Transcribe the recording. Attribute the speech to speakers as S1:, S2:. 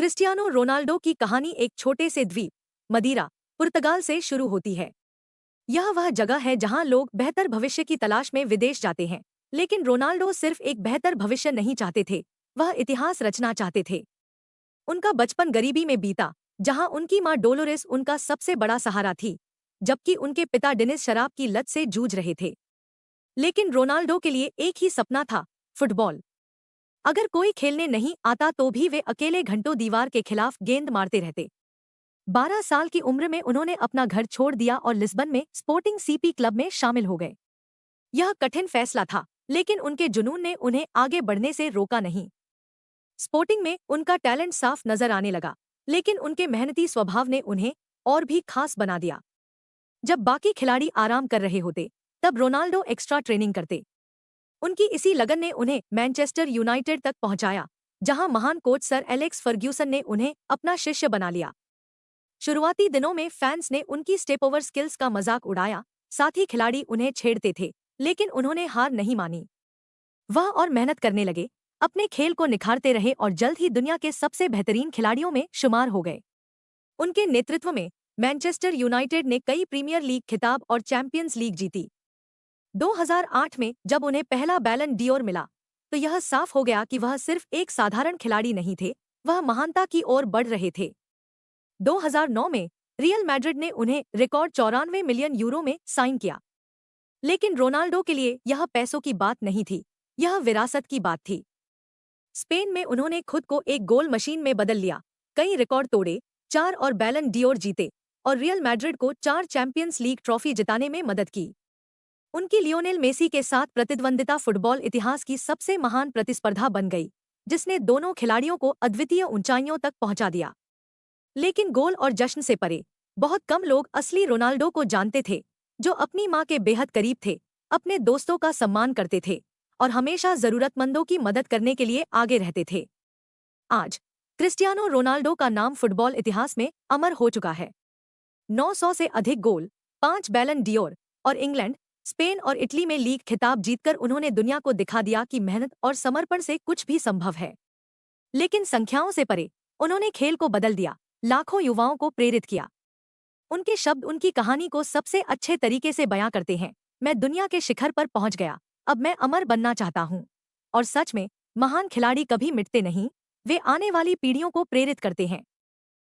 S1: Cristiano Ronaldo की कहानी एक छोटे से द्वीप मदीरा, पुर्तगाल से शुरू होती है। यह वह जगह है जहां लोग बेहतर भविष्य की तलाश में विदेश जाते हैं। लेकिन रोनाल्डो सिर्फ एक बेहतर भविष्य नहीं चाहते थे, वह इतिहास रचना चाहते थे। उनका बचपन गरीबी में बीता, जहां उनकी मां डोलोरेस उनका सबसे बड़ा सहारा थी, जबकि उनके पिता डेनिस शराब की लत से जूझ रहे थे। लेकिन रोनाल्डो के लिए एक ही सपना था, फुटबॉल। अगर कोई खेलने नहीं आता तो भी वे अकेले घंटों दीवार के खिलाफ गेंद मारते रहते। 12 साल की उम्र में उन्होंने अपना घर छोड़ दिया और लिस्बन में स्पोर्टिंग सीपी क्लब में शामिल हो गए। यह कठिन फैसला था, लेकिन उनके जुनून ने उन्हें आगे बढ़ने से रोका नहीं। स्पोर्टिंग में उनका टैलेंट साफ नजर आने लगा, लेकिन उनके मेहनती स्वभाव ने उन्हें और भी खास बना दिया। जब बाकी खिलाड़ी आराम कर रहे होते, तब रोनाल्डो एक्स्ट्रा ट्रेनिंग करते। उनकी इसी लगन ने उन्हें मैनचेस्टर यूनाइटेड तक पहुंचाया, जहां महान कोच सर एलेक्स फर्ग्यूसन ने उन्हें अपना शिष्य बना लिया। शुरुआती दिनों में फैंस ने उनकी स्टेपओवर स्किल्स का मजाक उड़ाया, साथ ही खिलाड़ी उन्हें छेड़ते थे, लेकिन उन्होंने हार नहीं मानी। वह और मेहनत करने लगे, अपने खेल को निखारते रहे और जल्द ही दुनिया के सबसे बेहतरीन खिलाड़ियों में शुमार हो गए। उनके नेतृत्व में मैनचेस्टर यूनाइटेड ने कई प्रीमियर लीग खिताब और चैंपियंस लीग जीती। 2008 में जब उन्हें पहला बैलन डियोर मिला, तो यह साफ हो गया कि वह सिर्फ एक साधारण खिलाड़ी नहीं थे, वह महानता की ओर बढ़ रहे थे। 2009 में रियल मैड्रिड ने उन्हें रिकॉर्ड 94 मिलियन यूरो में साइन किया। लेकिन रोनाल्डो के लिए यह पैसों की बात नहीं थी, यह विरासत की बात थी। स्पेन में उन्होंने खुद को एक गोल मशीन में बदल लिया, कई रिकॉर्ड तोड़े, 4 और बैलन डियोर जीते और रियल मैड्रिड को 4 चैंपियंस लीग ट्रॉफी जिताने में मदद की। उनकी लियोनेल मेसी के साथ प्रतिद्वंदिता फुटबॉल इतिहास की सबसे महान प्रतिस्पर्धा बन गई, जिसने दोनों खिलाड़ियों को अद्वितीय ऊंचाइयों तक पहुंचा दिया। लेकिन गोल और जश्न से परे, बहुत कम लोग असली रोनाल्डो को जानते थे, जो अपनी मां के बेहद करीब थे, अपने दोस्तों का सम्मान करते थे और हमेशा जरूरतमंदों की मदद करने के लिए आगे रहते थे। आज क्रिस्टियानो रोनाल्डो का नाम फुटबॉल इतिहास में अमर हो चुका है। 900 से अधिक गोल, 5 बैलन डियोर और इंग्लैंड, स्पेन और इटली में लीग खिताब जीतकर उन्होंने दुनिया को दिखा दिया कि मेहनत और समर्पण से कुछ भी संभव है। लेकिन संख्याओं से परे, उन्होंने खेल को बदल दिया, लाखों युवाओं को प्रेरित किया। उनके शब्द उनकी कहानी को सबसे अच्छे तरीके से बयां करते हैं। मैं दुनिया के शिखर पर पहुंच गया, अब मैं अमर बनना चाहता हूं। और सच में, महान खिलाड़ी कभी मिटते नहीं, वे आने वाली पीढ़ियों को प्रेरित करते हैं।